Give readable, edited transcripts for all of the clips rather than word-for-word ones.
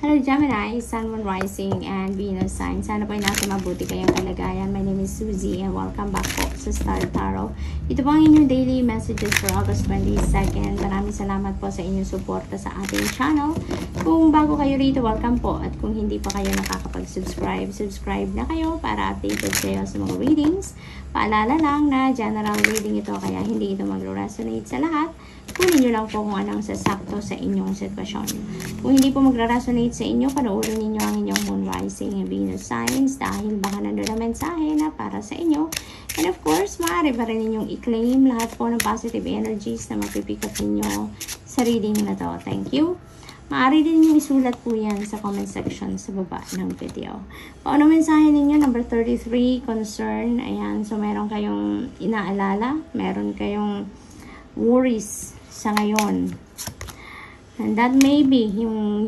Hello Gemini, Sun, Moon, Rising, and Venus sign. Sana po ay nasa mabuti kayong kalagayan. My name is Suzy and welcome back po sa Star Tarot. Ito po ang inyong daily messages for August 22nd. Maraming salamat po sa inyong suporta sa ating channel. Kung bago kayo rito, welcome po. At kung hindi pa kayo nakakapag-subscribe, subscribe na kayo para updated kayo sa mga readings. Paalala lang na general reading ito kaya hindi ito mag-resonate sa lahat. Kunin nyo lang po kung anong sasakto sa inyong sitwasyon. Kung hindi po mag-resonate sa inyo, panoorin ninyo ang inyong Moon, Rising, and Venus signs dahil baka nandun na mensahe na para sa inyo. And of course, maaari pa rin ninyong i-claim lahat po ng positive energies na mapipick up ninyo sa reading na to. Thank you. Maaari din ninyong isulat po yan sa comment section sa baba ng video. Paano mensahe ninyo? Number 33, concern. Ayan, so meron kayong inaalala, meron kayong worries sa ngayon. And that may be yung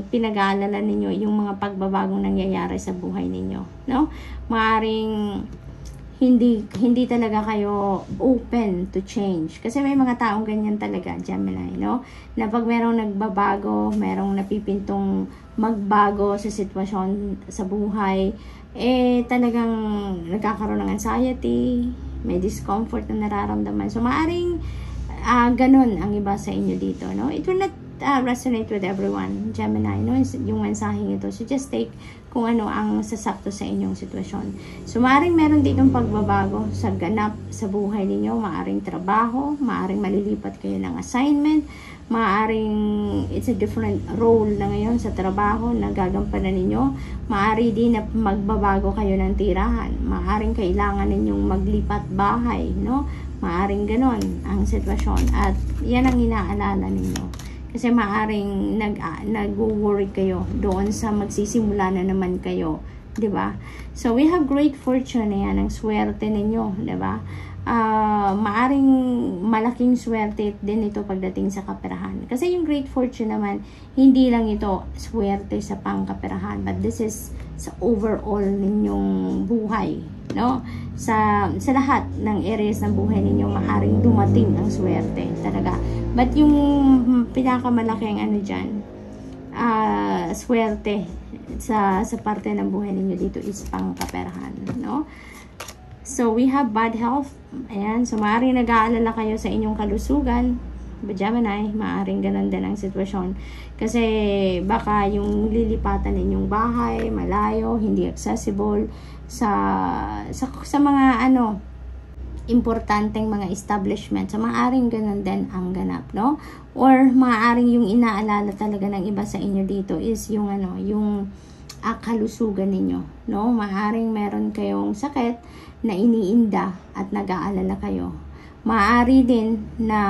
pinag-aalala ninyo, yung mga pagbabagong nangyayari sa buhay ninyo, no? Maaring hindi talaga kayo open to change. Kasi may mga taong ganyan talaga, Gemini, no? Na pag merong nagbabago, merong napipintong magbago sa sitwasyon sa buhay, talagang nagkakaroon ng anxiety, may discomfort na nararamdaman. So, maaring ganun ang iba sa inyo dito, no? It will not resonate with everyone, Gemini, no? Yung mensaheng ito. So, just take kung ano ang sasakto sa inyong sitwasyon. So, maaring meron ditong pagbabago sa ganap sa buhay ninyo. Maaring trabaho, maaring malilipat kayo ng assignment, maaring it's a different role na ngayon sa trabaho na gagampanan ninyo. Maari din na magbabago kayo ng tirahan. Maaring kailangan ninyong maglipat bahay, no? Maaring ganon ang sitwasyon. At yan ang inaalala ninyo. Kasi maaring nag-worry kayo doon sa magsisimula na naman kayo. 'Di ba? So, we have great fortune. Yan ang swerte ninyo. 'Di ba? Maaring malaking swerte din ito pagdating sa kaperahan. Kasi yung great fortune naman, hindi lang ito swerte sa pangkaperahan, but this is sa overall ninyong buhay, no? Sa lahat ng areas ng buhay ninyo, maaring dumating ang swerte talaga. But yung pinakamalaking dyan, swerte sa parte ng buhay ninyo dito is pangkaperahan, no? So, we have bad health. Ayan. So, maaaring nag-aalala kayo sa inyong kalusugan. Gemini, maaaring ganun din ang sitwasyon. Kasi, baka yung lilipatan ninyong bahay, malayo, hindi accessible sa mga, importanteng mga establishment. So, maaaring ganun din ang ganap, no? Or, maaaring yung inaalala talaga ng iba sa inyo dito is yung, yung kalusugan ninyo, no? Maaaring meron kayong sakit na iniinda at nag-aalala kayo. Maaari din na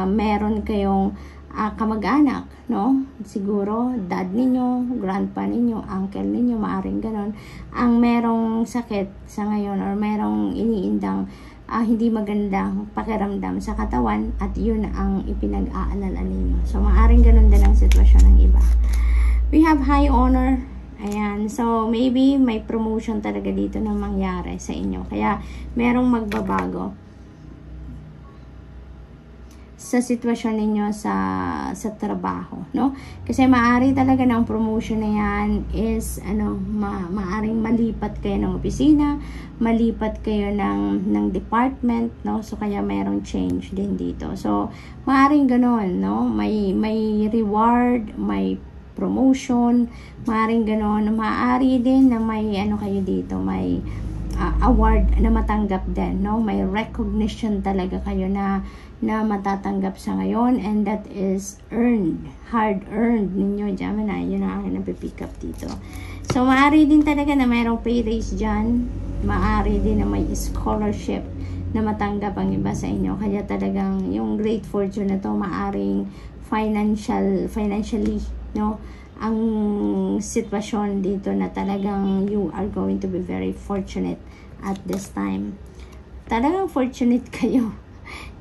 meron kayong kamag-anak, no? Siguro dad ninyo, grandpa ninyo, uncle ninyo, maaaring ganon, ang merong sakit sa ngayon or merong iniindang hindi magandang pakiramdam sa katawan at yun ang ipinag-aalala ninyo. So, maaaring ganon din ang sitwasyon ng iba. We have high honor. Ayan. So, maybe may promotion talaga dito na mangyari sa inyo. Kaya, merong magbabago sa sitwasyon ninyo sa trabaho, no? Kasi maaari talaga ng promotion na yan is, maaring malipat kayo ng opisina, malipat kayo ng department, no? So, kaya merong change din dito. So, maaring ganon, no? May reward, may promotion, maaaring gano'n. Maaari din na may kayo dito, may award na matanggap din, no? May recognition talaga kayo na matatanggap sa ngayon, and that is earned, hard earned ninyo, Gemini. Yun ang napipick up dito. So, maaari din talaga na mayroong pay raise dyan. Maaari din na may scholarship na matanggap ang iba sa inyo. Kaya talagang yung great fortune na to, maaring financially, no, ang sitwasyon dito na talagang you are going to be very fortunate at this time. Talagang fortunate kayo,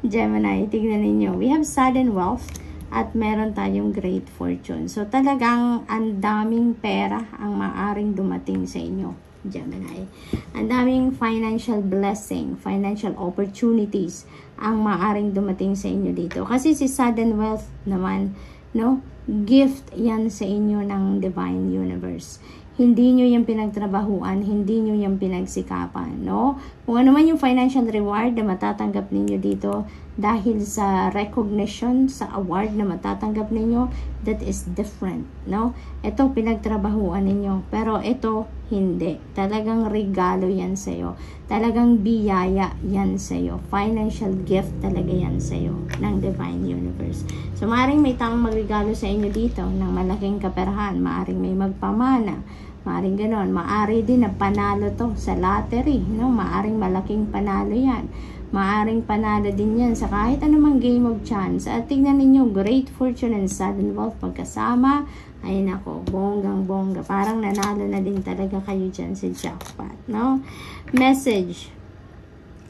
Gemini. Tignan ninyo. We have sudden wealth at meron tayong great fortune. So, talagang ang daming pera ang maaring dumating sa inyo, Gemini. Ang daming financial blessing, financial opportunities ang maaring dumating sa inyo dito. Kasi si sudden wealth naman, no? gift yan sa inyo ng Divine Universe. Hindi nyo yung pinagtrabahuan, hindi nyo yung pinagsikapan, no? Kung ano man yung financial reward na matatanggap ninyo dito dahil sa recognition, sa award na matatanggap ninyo, that is different, no? Ito, pinagtrabahuan ninyo. Pero ito, hindi. Talagang regalo yan sa'yo. Talagang biyaya yan sa'yo. Financial gift talaga yan sa'yo ng Divine Universe. So, maaaring may taong magregalo sa inyo dito ng malaking kaperahan. Maaaring may magpamana. Maaring ganon. Maari din na panalo to sa lottery, no? Maaring malaking panalo yan. Maaring panalo din yan sa kahit anumang game of chance. At tingnan ninyo, great fortune and sudden wealth pagkasama. Ay nako, bonggang-bongga. Parang nanalo na din talaga kayo dyan sa jackpot, no? Message.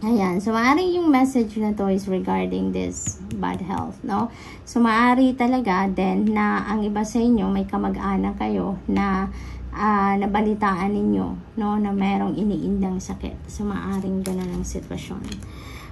Ayan. So, maaaring yung message na to is regarding this bad health, no? So, maari talaga din na ang iba sa inyo, may kamag-anak kayo na nabalitaan ninyo, no, na merong iniindang sakit. So, maaring ganun ang sitwasyon.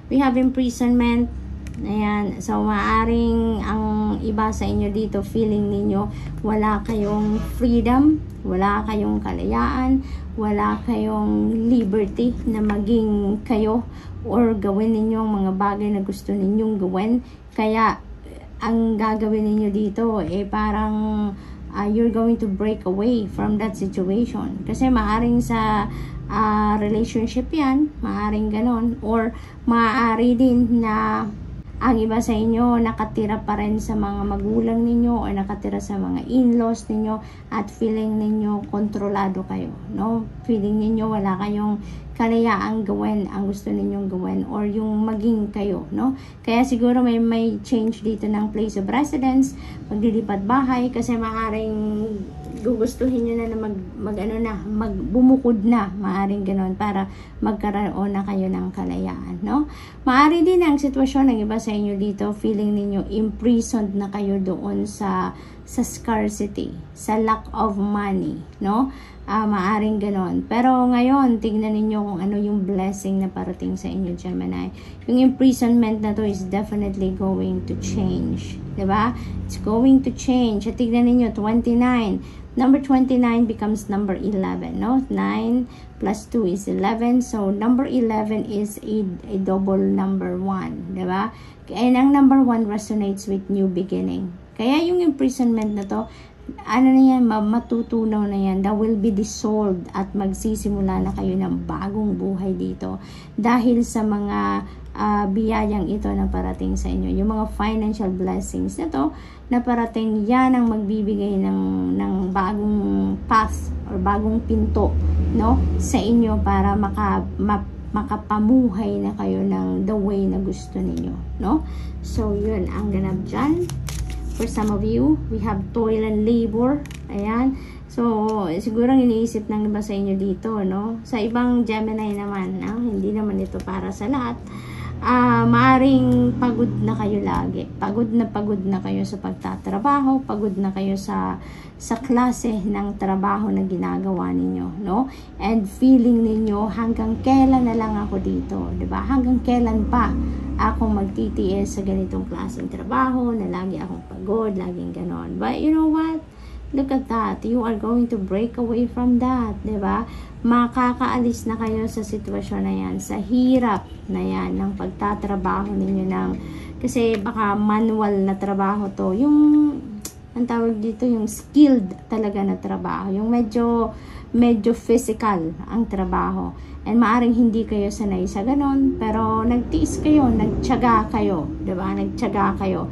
We have imprisonment. Ayan. So, maaring ang iba sa inyo dito, feeling ninyo wala kayong freedom, wala kayong kalayaan, wala kayong liberty na maging kayo or gawin ninyo ang mga bagay na gusto ninyong gawin. Kaya, ang gagawin ninyo dito, parang you're going to break away from that situation. Kasi maaring sa relationship yan, maaring ganon. Or maaari din na ang iba sa inyo nakatira pa rin sa mga magulang ninyo o nakatira sa mga in-laws ninyo at feeling ninyo kontrolado kayo, no? Feeling ninyo wala kayong kalayaang gawin ang gusto ninyong gawin or yung maging kayo, no? Kaya siguro may change dito ng place of residence, maglilipat bahay kasi maaaring gugustuhin nyo na bumukod na, maaaring ganoon para magkaroon na kayo ng kalayaan, no? Maaari din ang sitwasyon ng iba sa inyo dito, feeling ninyo imprisoned na kayo doon sa scarcity, sa lack of money, no? Maaring ganon. Pero ngayon, tignan ninyo kung ano yung blessing na parating sa inyo, Gemini. Yung imprisonment na to is definitely going to change. Diba? It's going to change. At tignan ninyo, 29. Number 29 becomes number 11, no? 9 plus 2 is 11. So, number 11 is a double number 1, diba? And ang number 1 resonates with new beginning. Kaya yung imprisonment na to, ano na yan, matutunaw na yan, that will be dissolved at magsisimula na kayo ng bagong buhay dito dahil sa mga biyayang ito na parating sa inyo. Yung mga financial blessings na to na parating, yan ang magbibigay ng bagong path or bagong pinto, no, sa inyo para makapamuhay na kayo ng the way na gusto ninyo, no? So, yun ang ganap dyan. For some of you, we have toil and labor. Ayan. So, siguro iniisip ng iba sa inyo dito, no? Sa ibang Gemini naman, no? Hindi naman ito para sa lahat. Maaring pagod na kayo lagi. Pagod na kayo sa pagtatrabaho. Pagod na kayo sa klase ng trabaho na ginagawa ninyo, no? And feeling ninyo, hanggang kailan na lang ako dito, diba? Hanggang kailan pa akong magtitiis sa ganitong klaseng trabaho na lagi akong pagod, laging ganon. But you know what? Look at that. You are going to break away from that, diba? Makakaalis na kayo sa sitwasyon na yan, sa hirap na yan ng pagtatrabaho ninyo kasi baka manual na trabaho to. Yung ang tawag dito, yung skilled talaga na trabaho. Yung medyo physical ang trabaho. And maaring hindi kayo sanay sa ganon, pero nagtiis kayo, nagtiyaga kayo, diba? Nagtiyaga kayo.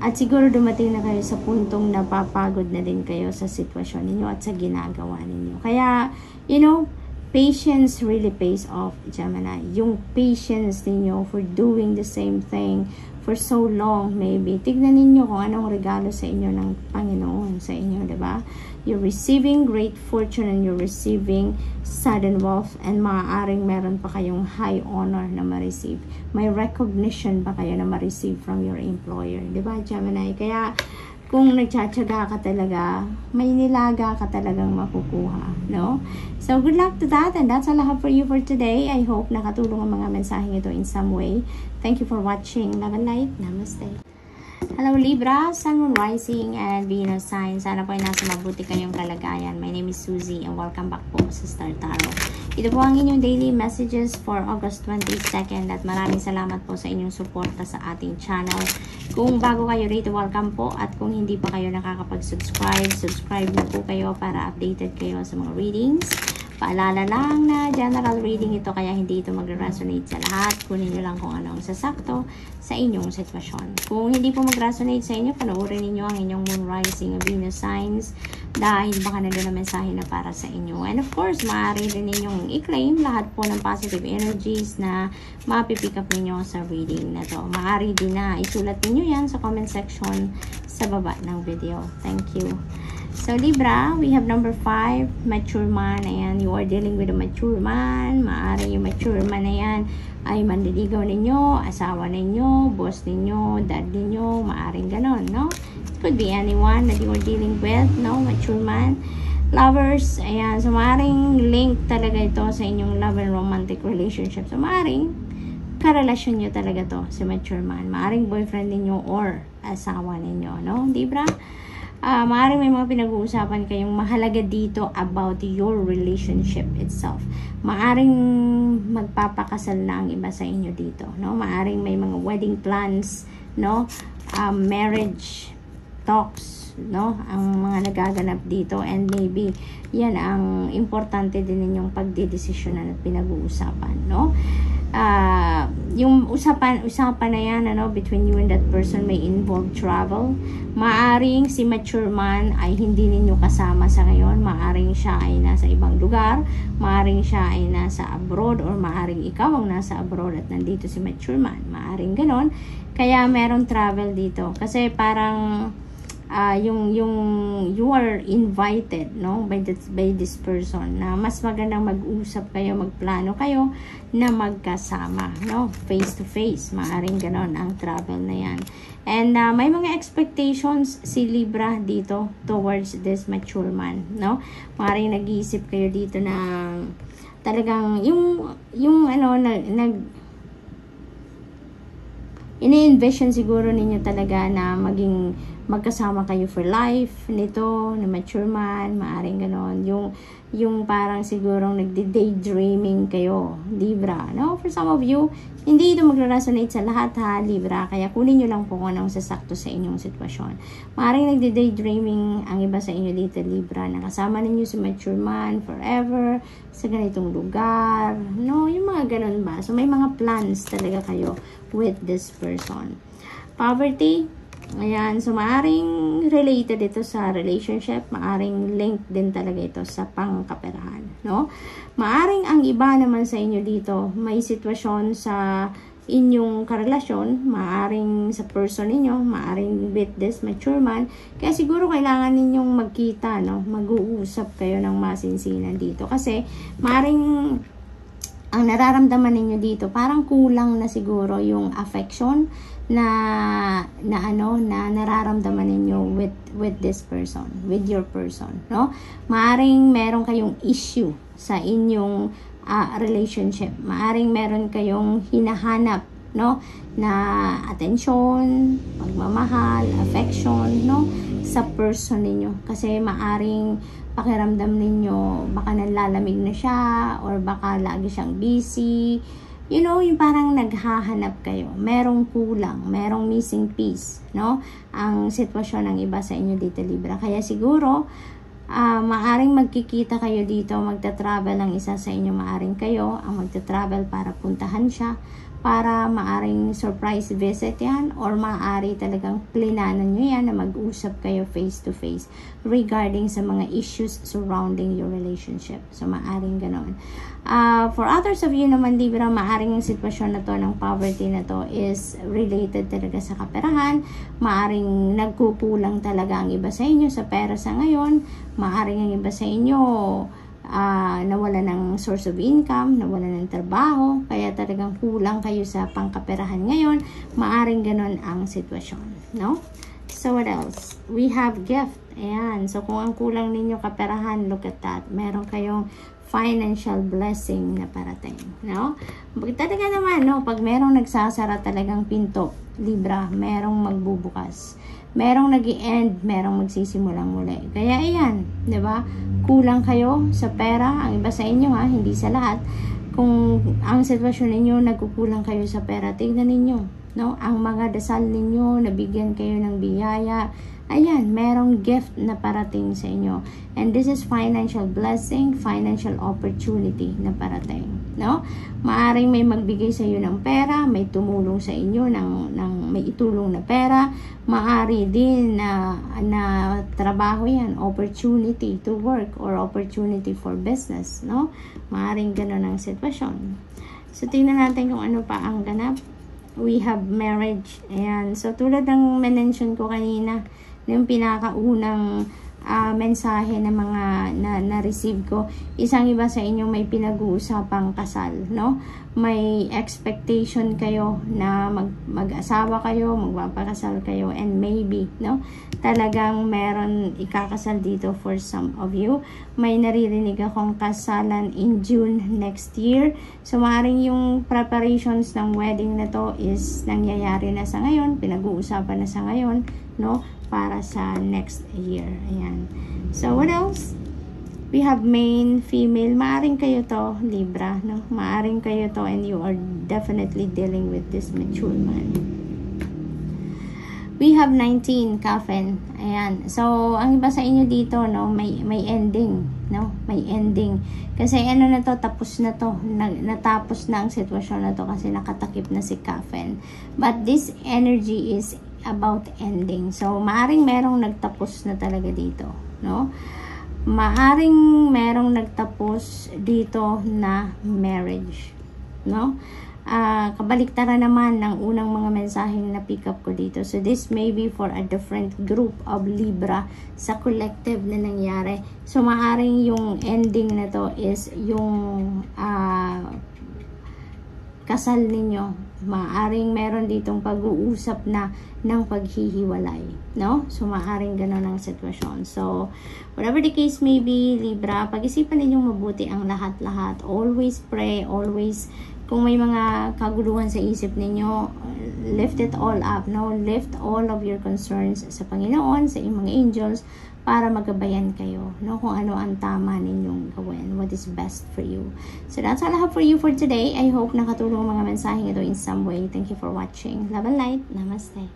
At siguro dumating na kayo sa puntong napapagod na din kayo sa sitwasyon ninyo at sa ginagawa ninyo. Kaya, you know, patience really pays off, Gemini. Yung patience ninyo for doing the same thing for so long, maybe. Tignan ninyo kung anong regalo sa inyo ng Panginoon sa inyo, diba? You're receiving great fortune and you're receiving sudden wealth, and maaaring meron pa kayong high honor na ma-receive. May recognition pa kayo na ma-receive from your employer, diba, Gemini? Kaya, kung nagtsatsaga ka talaga, may nilaga ka talagang makukuha, no? So, good luck to that, and that's all I have for you for today. I hope nakatulong ang mga mensaheng ito in some way. Thank you for watching. Love and light. Namaste. Hello Libra, Sun, Moon, Rising, and Venus sign. Sana po ay nasa mabuti kayong kalagayan. My name is Suzy and welcome back po sa Star Tarot. Ito po ang inyong daily messages for August 22nd at maraming salamat po sa inyong suporta sa ating channel. Kung bago kayo rito, welcome po, at kung hindi pa kayo nakakapag-subscribe, subscribe na po kayo para updated kayo sa mga readings. Paalala lang na general reading ito, kaya hindi ito mag-resonate sa lahat. Kunin nyo lang kung ano ang sasakto sa inyong sitwasyon. Kung hindi po mag-resonate sa inyo, panoorin ninyo ang inyong Moon, Rising, Venus signs dahil baka nandun na mensahe na para sa inyo. And of course, maaari rin ninyong i-claim lahat po ng positive energies na mapipick up ninyo sa reading na to. Maaari din na isulat ninyo yan sa comment section sa baba ng video. Thank you. So Libra, we have number 5, mature man. Ayan, you are dealing with a mature man. Maaari yung mature man na yan ay manliligaw ninyo, asawa ninyo, boss ninyo, dad ninyo, maaring ganon, no? It could be anyone that you are dealing with, no? Mature man. Lovers, ayan, so maaring link talaga ito sa inyong love and romantic relationship. So maaring karelasyon nyo talaga to, si mature man. Maaring boyfriend ninyo or asawa ninyo, no? Libra? Maaaring may mga pinag-uusapan kayong mahalaga dito about your relationship itself. Maaaring magpapakasal na ang iba sa inyo dito, no? Maaaring may mga wedding plans, no? Marriage talks, no? Ang mga nagaganap dito, and maybe yan ang importante din ninyong pagdedesisyonan at pinag-uusapan, no? Yung usapan na yan, ano, between you and that person may involve travel. Maaring si mature man ay hindi ninyo kasama sa ngayon. Maaring siya ay nasa ibang lugar. Maaring siya ay nasa abroad, or maaring ikaw ang nasa abroad at nandito si mature man. Maaring ganon. Kaya meron travel dito. Kasi parang you are invited, no, by this person, na mas magandang mag-usap kayo, magplano kayo na magkasama, no, face to face. Maaring ganon ang travel na yan. And may mga expectations si Libra dito towards this mature man, no? Maaring nag-iisip kayo dito na talagang yung ano, ini-envision siguro ninyo talaga na maging magkasama kayo for life nito, na mature man. Maaring ganon. Yung parang sigurong nagdi-daydreaming kayo, Libra, no? For some of you, hindi ito mag-resonate sa lahat, ha, Libra. Kaya kunin nyo lang po kung anong sasakto sa inyong sitwasyon. Maaring nagdi-daydreaming ang iba sa inyo dito, Libra, na kasama ninyo si mature man forever, sa ganitong lugar, no? Yung mga ganon ba? So, may mga plans talaga kayo with this person. Poverty, ayan, so maaring related ito sa relationship, maaring linked din talaga ito sa pangkaperahan, no? Maaring ang iba naman sa inyo dito, may sitwasyon sa inyong karelasyon, maaring sa person ninyo, maaring with this mature man, kaya siguro kailangan ninyong magkita, no? Mag-uusap kayo ng masinsinan dito, kasi maaring ang nararamdaman ninyo dito, parang kulang na siguro yung affection na nararamdaman ninyo with this person, with your person, no? Maaring meron kayong issue sa inyong relationship. Maaring meron kayong hinahanap, no, na attention, pagmamahal, affection, no, sa person ninyo. Kasi maaring pakiramdam ninyo baka nalalamig na siya, or baka lagi siyang busy. You know, yung parang naghahanap kayo. Merong kulang, merong missing piece, no? Ang sitwasyon ng iba sa inyo dito, Libra. Kaya siguro, maaring magkikita kayo dito, magta-travel ang isa sa inyo, maaring kayo ang magta-travel para puntahan siya, para maaring surprise visit yan, or maaari talagang plinanan nyo yan na mag-usap kayo face to face regarding sa mga issues surrounding your relationship. So maaring ganon. For others of you naman, Libra, maaring yung sitwasyon na to ng poverty na to is related talaga sa kaperahan. Maaring nagkukulang talaga ang iba sa inyo sa pera sa ngayon. Maaring ang iba sa inyo nawala ng source of income, nawala ng trabaho, kaya talagang kulang kayo sa pangkaperahan ngayon. Maaring ganon ang sitwasyon, no? So what else? We have gift. Ayan. So, kung ang kulang ninyo kaperahan, look at that. Meron kayong financial blessing na parating. No? Talaga naman, no? Pag merong nagsasara talagang pinto, Libra, merong magbubukas. Merong nag-i-end, merong magsisimulang muli. Kaya, ayan. Diba? Kulang kayo sa pera. Ang iba sa inyo, ha? Hindi sa lahat. Kung ang sitwasyon ninyo, nagkukulang kayo sa pera, tignan ninyo. No? Ang mga dasal ninyo, nabigyan kayo ng biyaya, ayan, merong gift na parating sa inyo. And this is financial blessing, financial opportunity na parating. No? Maaring may magbigay sa iyo ng pera, may tumulong sa inyo ng may itulong na pera. Maari din na trabaho yan, opportunity to work or opportunity for business. No? Maaring ganun ang sitwasyon. So, tingnan natin kung ano pa ang ganap. We have marriage. Ayan. So, tulad ng mention ko kanina, yung pinakaunang mensahe na mga na-receive ko, isang iba sa inyo may pinag-uusapang kasal, no? May expectation kayo na mag-asawa kayo, magpapakasal kayo, and maybe, no? Talagang meron ikakasal dito for some of you. May naririnig akong kasalan in June next year. So, maaaring yung preparations ng wedding na to is nangyayari na sa ngayon, pinag-uusapan na sa ngayon, no? Para sa next year. Ayan. So, what else? We have male, female. Maaring kayo to, Libra, no? Maaring kayo to, and you are definitely dealing with this mature man. We have 19, coffin. Ayan. So, ang iba sa inyo dito, no? May ending, no? May ending. Kasi ano na to, tapos na to. Natapos na ang sitwasyon na to kasi nakatakip na si coffin. But this energy is about ending. So, maaring merong nagtapos na talaga dito, no? Maaring merong nagtapos dito na marriage, no? Kabaliktaran naman ng unang mga mensaheng na pick up ko dito. So, this may be for a different group of Libra sa collective na nangyari. So, maaring yung ending na to is yung kasal ninyo. Maaring meron ditong pag-uusap na ng paghihiwalay, no? So, maaring ganun ang sitwasyon. So, whatever the case may be, Libra, pag-isipan ninyong mabuti ang lahat-lahat. Always pray, always, kung may mga kaguluhan sa isip ninyo, lift it all up, no? Lift all of your concerns sa Panginoon, sa inyong mga angels, para magabayan kayo, no? Kung ano ang tama ninyong gawin, what is best for you. So, that's all I have for you for today. I hope nakatulong mga mensaheng ito in some way. Thank you for watching. Love and light. Namaste.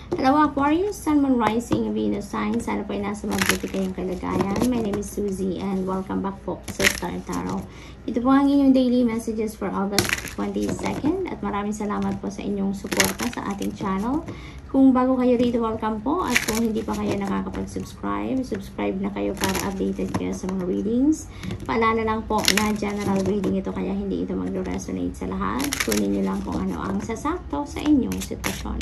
Hello, Aquarius, Sun, Moon, Rising, Venus sign. Sana po ay nasa mabuti kayong kalagayan. My name is Suzy and welcome back po sa Star Tarot. Ito po ang inyong daily messages for August 22nd at maraming salamat po sa inyong suporta sa ating channel. Kung bago kayo rito, welcome po. At kung hindi pa kayo nakakapag-subscribe, subscribe na kayo para updated kayo sa mga readings. Paalala lang po na general reading ito kaya hindi ito mag-resonate sa lahat. Kunin nyo lang kung ano ang sasakto sa inyong sitwasyon.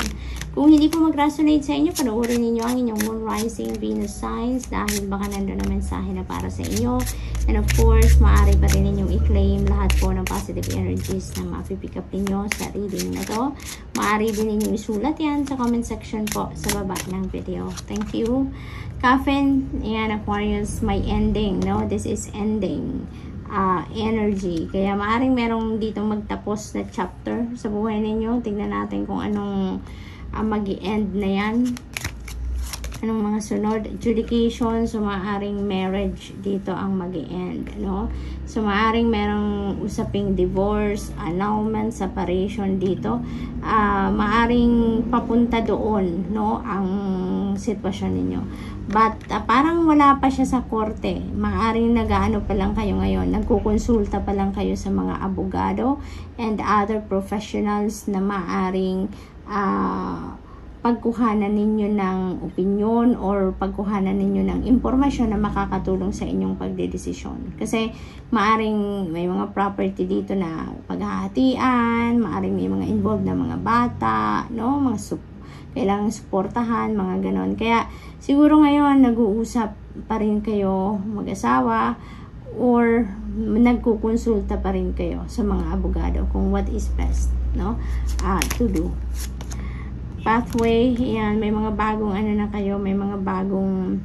Kung hindi po mag-resonate sa inyo, panoorin ninyo ang inyong Moon, Rising, Venus signs dahil baka nandun na mensahe na para sa inyo. And of course, maaari pa rin ninyong i-claim lahat po ng positive energies na ma-pick up ninyo sa reading na to. Maaari din ninyong isulat yan sa comment section po sa baba ng video. Thank you. Coffin, yan, Aquarius, may ending, no? This is ending energy. Kaya maaring merong dito magtapos na chapter sa buhay ninyo. Tingnan natin kung anong mag-i-end na yan. Anong mga sunod? Adjudication. So, maaaring marriage dito ang mag-i-end, no? So, maaaring merong usaping divorce, annulment, separation dito. Maaaring papunta doon, no? Ang sitwasyon ninyo. But, parang wala pa siya sa korte. Maaaring nag-ano pa lang kayo ngayon. Nagkukonsulta pa lang kayo sa mga abogado and other professionals na maaaring pagkuhanan ninyo ng opinion or pagkuhanan ninyo ng impormasyon na makakatulong sa inyong pagdedesisyon. Kasi maaring may mga property dito na paghahatian, maaring may mga involved na mga bata, no? Mga kailangang suportahan, mga ganon. Kaya siguro ngayon nag-uusap pa rin kayo mag-asawa or nagkukonsulta pa rin kayo sa mga abogado kung what is best, no? To do. Pathway, yan, may mga bagong ano na kayo, may mga bagong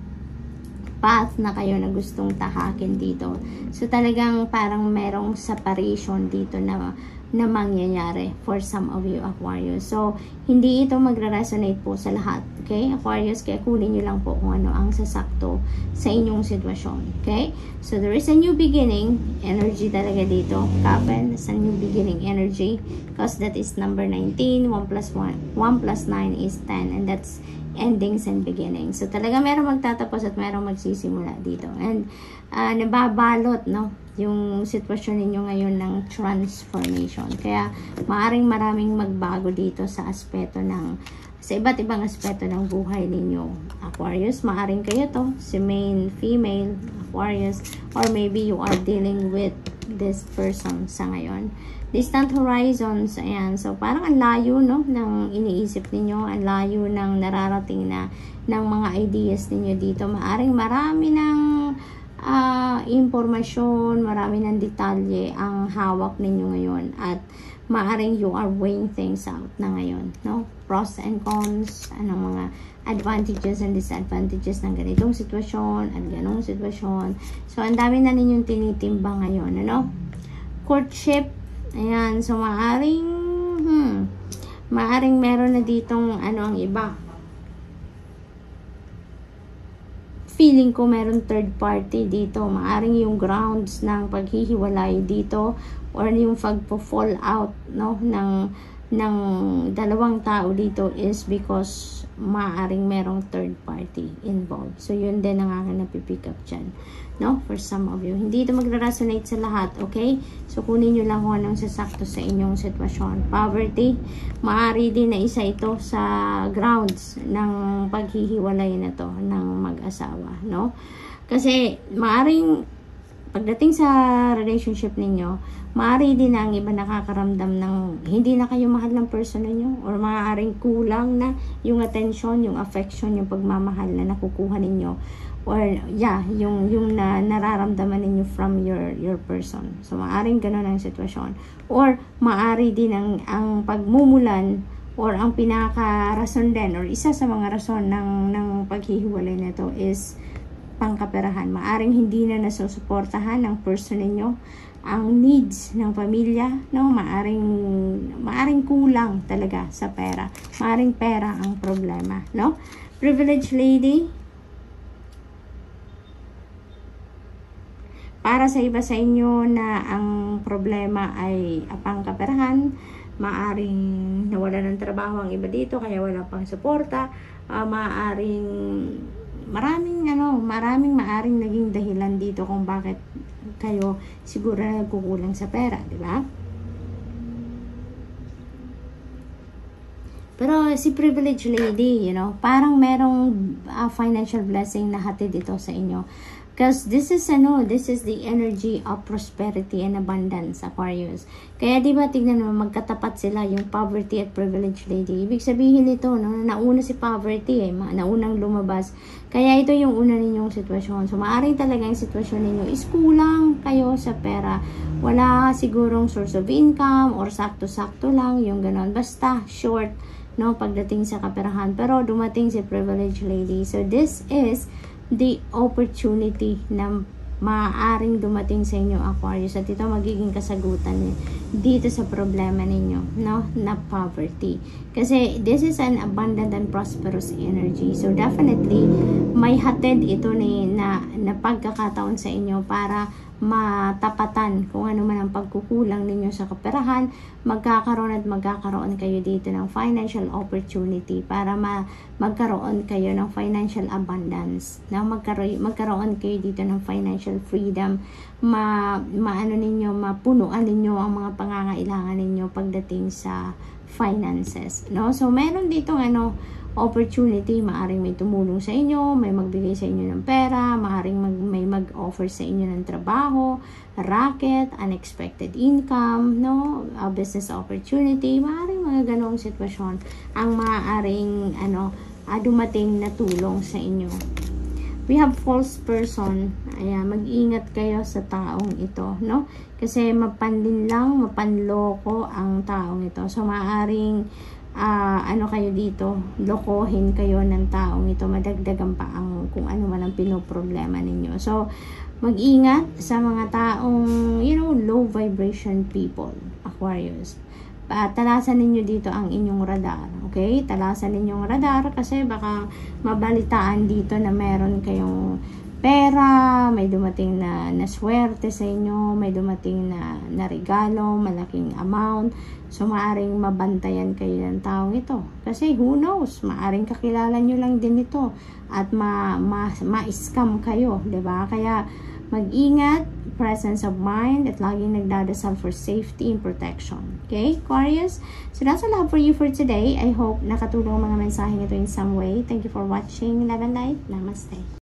path na kayo na gustong tahakin dito. So talagang parang merong separation dito na mangyayari for some of you Aquarius. So hindi ito magre-resonate po sa lahat, okay Aquarius, kaya kunin nyo lang po kung ano ang sasakto sa inyong sitwasyon, okay? So there is a new beginning energy talaga dito, Couple, sa new beginning energy, because that is number 19, 1 plus 1 plus 9 is 10, and that's endings and beginnings. So talaga merong magtatapos at merong magsisimula dito, and nababalot, no, yung sitwasyon ninyo ngayon ng transformation. Kaya maaring maraming magbago dito sa aspeto ng, sa iba't ibang aspeto ng buhay ninyo Aquarius. Maaring kayo to, si main, female Aquarius, or maybe you are dealing with this person sa ngayon. Distant horizons, ayan. So parang ang layo, no, ng iniisip ninyo, ang layo ng nararating na ng mga ideas ninyo dito. Maaring marami ng impormasyon, marami ng detalye ang hawak ninyo ngayon, at maaring you are weighing things out na ngayon, no? Pros and cons, anong mga advantages and disadvantages ng ganitong sitwasyon at ganong sitwasyon. So ang dami na ninyong tinitimbang ngayon, ano? Courtship, ayan. So maaring meron na ditong ano ang iba. Feeling ko meron third party dito. Maaring yung grounds ng paghihiwalay dito, or yung pagpo-fall out, no, ng dalawang tao dito is because maaring merong third party involved. So yun din ang akin napipick up dyan, no, for some of you. Hindi ito magre-resonate sa lahat, okay? So kunin nyo lang kung anong sasakto sa inyong sitwasyon. Poverty, maaari din na isa ito sa grounds ng paghihiwalay na to ng mag-asawa, no? Kasi maaring pagdating sa relationship ninyo, maaari din na ang iba nakakaramdam ng hindi na kayo mahal ng person ninyo, or maaaring kulang na yung attention, yung affection, yung pagmamahal na nakukuha ninyo, or yung nararamdaman ninyo from your person. So maaaring ganun ang sitwasyon, or maaari din ang pagmumulan, or ang pinaka-rason din, or isa sa mga rason ng paghihiwalay na to is pangkaperahan. Maaring hindi na nasusuportahan ng person ninyo ang needs ng pamilya, no? Maaring kulang talaga sa pera. Maaring pera ang problema, no? Privileged lady, para sa iba sa inyo na ang problema ay pangkaperahan, maaring nawala ng trabaho ang iba dito kaya wala pang suporta, maraming maaring naging dahilan dito kung bakit kayo siguro nagkukulang sa pera, di ba? Pero si privileged lady, you know, parang merong financial blessing na hatid ito sa inyo. Because this is the energy of prosperity and abundance, Aquarius. Kaya di ba tignan mo, magkatapat sila yung poverty at privileged lady. Ibig sabihin nito, no, nauna si poverty, naunang lumabas. Kaya ito yung una ninyong sitwasyon. So maaring talaga yung sitwasyon ninyo is kulang kayo sa pera. Wala sigurong source of income, or sakto-sakto lang, yung ganon. Basta short, no, pagdating sa kaperahan. Pero dumating si privileged lady. So this is the opportunity na maaaring dumating sa inyo, Aquarius, at ito magiging kasagutan dito sa problema ninyo, no, na poverty. Kasi this is an abundant and prosperous energy. So definitely may hatid ito na pagkakataon sa inyo para matapatan kung ano man ang pagkukulang ninyo sa kaperahan. Magkakaroon kayo dito ng financial opportunity para magkaroon kayo ng financial abundance, na magkaroon kayo dito ng financial freedom, mapunuan ninyo ang mga pangangailangan ninyo pagdating sa finances, no? So meron dito opportunity, maaring may tumulong sa inyo, may magbigay sa inyo ng pera, maaring may mag-offer sa inyo ng trabaho, racket, unexpected income, no, a business opportunity, maaring mga ganong sitwasyon ang maaaring dumating na tulong sa inyo. We have false person. Ayan, mag-ingat kayo sa taong ito, no? Kasi mapanloko ang taong ito. So, maaaring ano kayo dito, lokohin kayo ng taong ito, madagdagan pa ang kung ano man ang pinoproblema ninyo. So, mag-ingat sa mga taong, low vibration people, Aquarius. Talasan ninyo dito ang inyong radar, okay? Talasan ninyong radar kasi baka mabalitaan dito na meron kayong pera, may dumating na swerte sa inyo, may dumating na regalo, malaking amount. So, maaring mabantayan kayo ng taong ito. Kasi, who knows, maaring kakilala nyo lang din ito at ma-scam kayo, diba? Kaya, mag-ingat, presence of mind, at laging nagdadasal for safety and protection. Okay, Aquarius? So, that's all I have for you for today. I hope nakatulong ang mga mensaheng ito in some way. Thank you for watching. Love and light. Namaste.